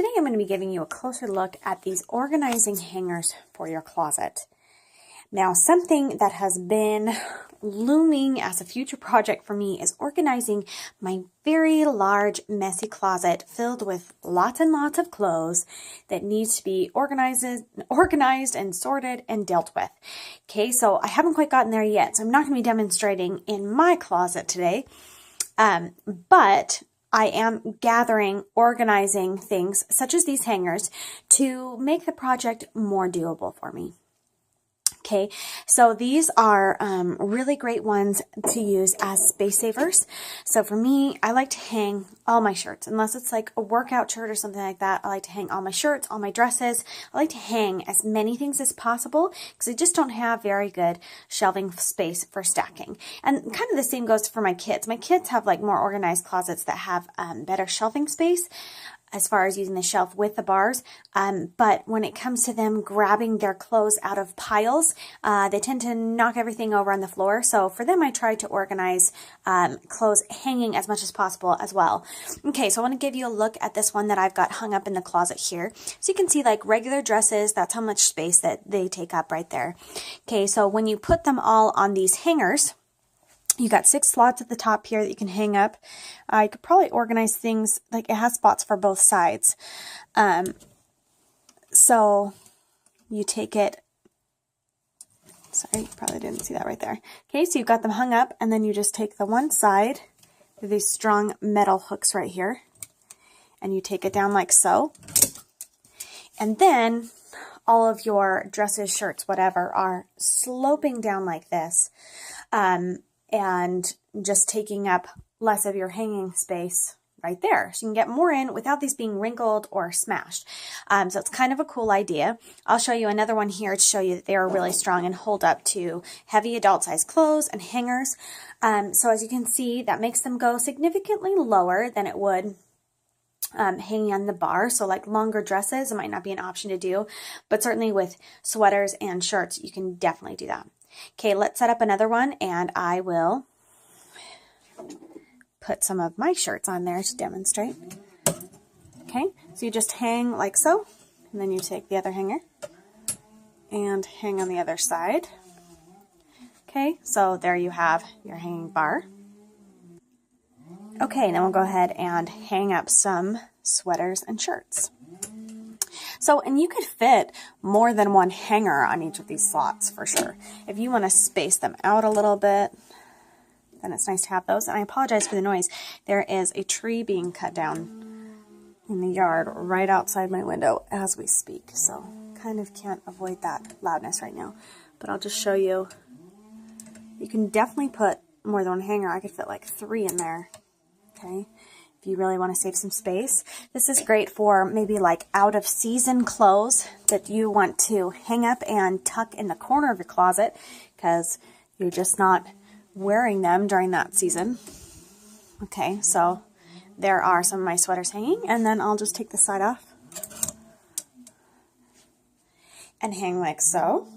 today I'm going to be giving you a closer look at these organizing hangers for your closet. Now, something that has been looming as a future project for me is organizing my very large, messy closet filled with lots and lots of clothes that needs to be organized and sorted and dealt with. Okay, so I haven't quite gotten there yet, so I'm not going to be demonstrating in my closet today, but I am gathering, organizing things such as these hangers to make the project more doable for me. Okay, so these are really great ones to use as space savers. So for me, I like to hang all my shirts, unless it's like a workout shirt or something like that. I like to hang all my shirts, all my dresses. I like to hang as many things as possible because I just don't have very good shelving space for stacking. And kind of the same goes for my kids. My kids have like more organized closets that have better shelving space as far as using the shelf with the bars. But when it comes to them grabbing their clothes out of piles, they tend to knock everything over on the floor. So for them, I try to organize clothes hanging as much as possible as well. Okay, so I want to give you a look at this one that I've got hung up in the closet here. So you can see like regular dresses, that's how much space that they take up right there. Okay, so when you put them all on these hangers, you got 6 slots at the top here that you can hang up. I could probably organize things, like it has spots for both sides. So you take it, sorry, you probably didn't see that right there. Okay, so you've got them hung up, and then you just take the one side with these strong metal hooks right here, and you take it down like so. And then all of your dresses, shirts, whatever, are sloping down like this. And just taking up less of your hanging space right there. So you can get more in without these being wrinkled or smashed. So it's kind of a cool idea. I'll show you another one here to show you that they are really strong and hold up to heavy adult size clothes and hangers. So as you can see, that makes them go significantly lower than it would hanging on the bar. So like longer dresses, it might not be an option to do, but certainly with sweaters and shirts, you can definitely do that. Okay, let's set up another one, and I will put some of my shirts on there to demonstrate. Okay, so you just hang like so, and then you take the other hanger and hang on the other side. Okay, so there you have your hanging bar. Okay, then we'll go ahead and hang up some sweaters and shirts. So, and you could fit more than one hanger on each of these slots for sure. If you want to space them out a little bit, then it's nice to have those. And I apologize for the noise. There is a tree being cut down in the yard right outside my window as we speak. So, kind of can't avoid that loudness right now. But I'll just show you. You can definitely put more than one hanger. I could fit like 3 in there. Okay. If you really want to save some space. This is great for maybe like out of season clothes that you want to hang up and tuck in the corner of your closet because you're just not wearing them during that season. Okay, so there are some of my sweaters hanging, and then I'll just take the side off and hang like so.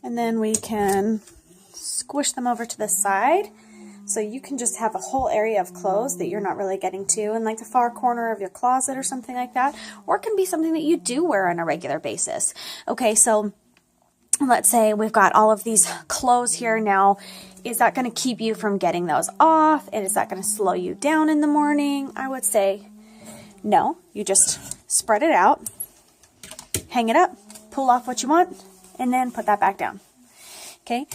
And then we can squish them over to the side. So you can just have a whole area of clothes that you're not really getting to in like the far corner of your closet or something like that. Or it can be something that you do wear on a regular basis. Okay, so let's say we've got all of these clothes here now. Is that going to keep you from getting those off? And is that going to slow you down in the morning? I would say no. You just spread it out, hang it up, pull off what you want, and then put that back down. Okay,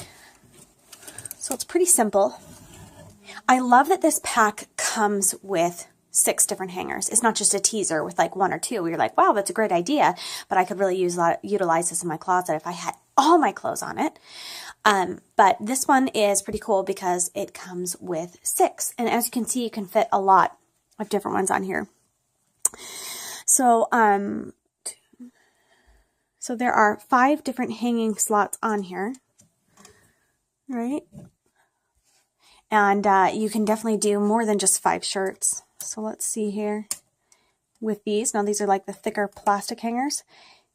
so it's pretty simple. I love that this pack comes with 6 different hangers. It's not just a teaser with like 1 or 2 where you're like, wow, that's a great idea, but I could really utilize this in my closet if I had all my clothes on it. But this one is pretty cool because it comes with 6. And as you can see, you can fit a lot of different ones on here. So, so there are 5 different hanging slots on here, right? And you can definitely do more than just 5 shirts. So let's see here with these. Now these are like the thicker plastic hangers.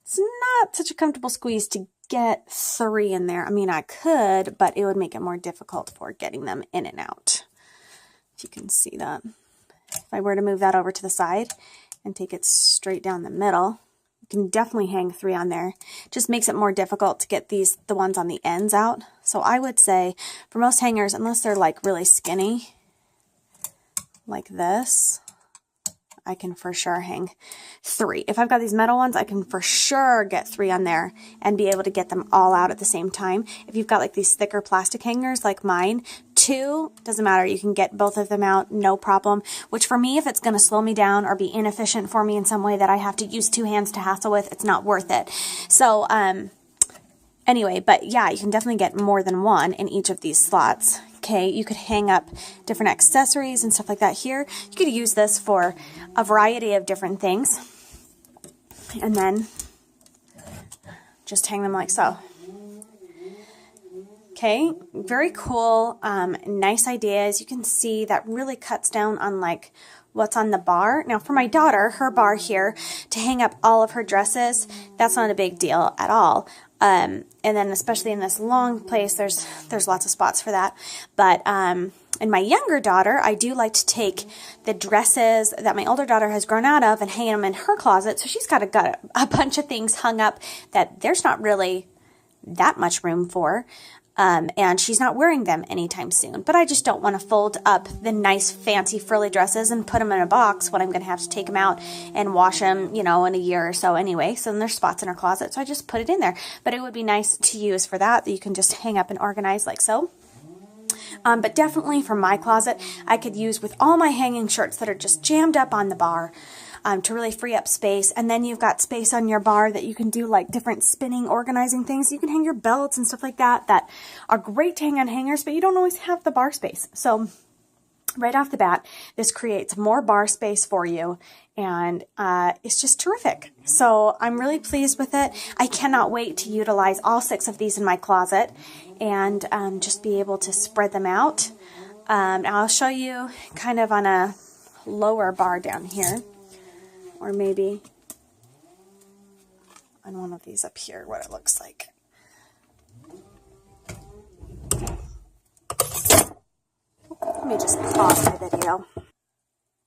It's not such a comfortable squeeze to get 3 in there. I mean, I could, but it would make it more difficult for getting them in and out. If you can see that. If I were to move that over to the side and take it straight down the middle. You can definitely hang 3 on there. Just makes it more difficult to get the ones on the ends out. So I would say for most hangers, unless they're like really skinny, like this, I can for sure hang 3. If I've got these metal ones, I can for sure get 3 on there and be able to get them all out at the same time. If you've got like these thicker plastic hangers like mine, 2, doesn't matter. You can get both of them out, no problem. Which for me, if it's going to slow me down or be inefficient for me in some way that I have to use 2 hands to hassle with, it's not worth it. So, anyway, but yeah, you can definitely get more than 1 in each of these slots. Okay, you could hang up different accessories and stuff like that here. You could use this for a variety of different things. And then just hang them like so. Okay, very cool, nice ideas. You can see that really cuts down on like what's on the bar. Now for my daughter, her bar here, to hang up all of her dresses, that's not a big deal at all. And then especially in this long place, there's lots of spots for that. But in my younger daughter, I do like to take the dresses that my older daughter has grown out of and hang them in her closet. So she's got a bunch of things hung up that there's not really that much room for. And she's not wearing them anytime soon. But I just don't want to fold up the nice fancy frilly dresses and put them in a box when I'm going to have to take them out and wash them, you know, in a year or so anyway. So then there's spots in her closet, so I just put it in there. But it would be nice to use for that you can just hang up and organize like so. But definitely for my closet, I could use with all my hanging shirts that are just jammed up on the bar. To really free up space. And then you've got space on your bar that you can do like different spinning, organizing things. You can hang your belts and stuff like that that are great to hang on hangers, but you don't always have the bar space. So right off the bat, this creates more bar space for you, and it's just terrific. So I'm really pleased with it. I cannot wait to utilize all 6 of these in my closet and just be able to spread them out. I'll show you kind of on a lower bar down here. Or maybe on one of these up here, what it looks like. Let me just pause my video.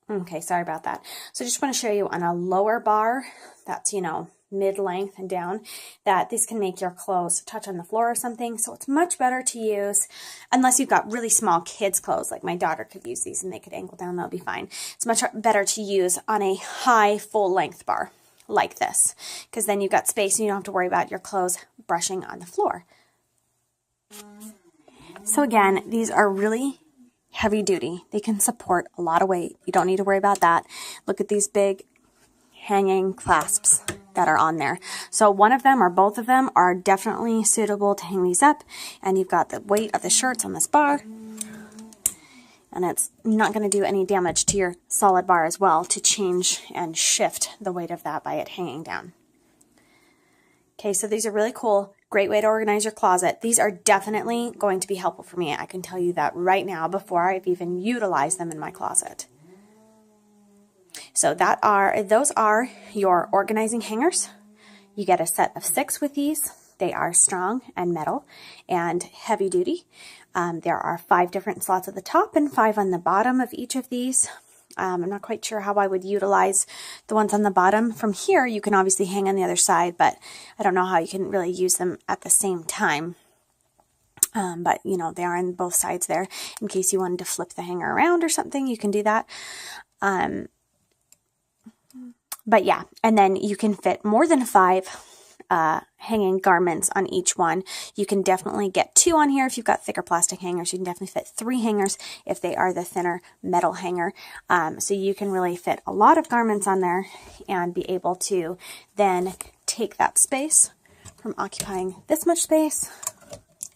Okay, sorry about that. So I just want to show you on a lower bar, that's, you know, mid-length and down, that this can make your clothes touch on the floor or something. So it's much better to use, unless you've got really small kids' clothes, like my daughter could use these and they could ankle down, that'll be fine. It's much better to use on a high full-length bar like this, because then you've got space and you don't have to worry about your clothes brushing on the floor. So again, these are really heavy duty. They can support a lot of weight. You don't need to worry about that. Look at these big hanging clasps that are on there. So one of them or both of them are definitely suitable to hang these up, and you've got the weight of the shirts on this bar, and it's not going to do any damage to your solid bar as well to change and shift the weight of that by it hanging down. Okay, so these are really cool. Great way to organize your closet. These are definitely going to be helpful for me. I can tell you that right now before I've even utilized them in my closet. So those are your organizing hangers. You get a set of 6 with these. They are strong and metal and heavy duty. There are 5 different slots at the top and 5 on the bottom of each of these. I'm not quite sure how I would utilize the ones on the bottom. From here, you can obviously hang on the other side, but I don't know how you can really use them at the same time. But, you know, they are on both sides there. In case you wanted to flip the hanger around or something, you can do that. But yeah, and then you can fit more than 5 hanging garments on each one. You can definitely get 2 on here if you've got thicker plastic hangers. You can definitely fit 3 hangers if they are the thinner metal hanger. So you can really fit a lot of garments on there and be able to then take that space from occupying this much space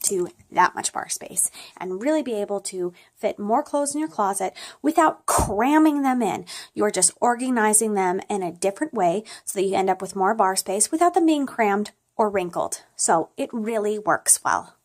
to that much bar space and really be able to fit more clothes in your closet without cramming them in. You're just organizing them in a different way so that you end up with more bar space without them being crammed or wrinkled. So it really works well.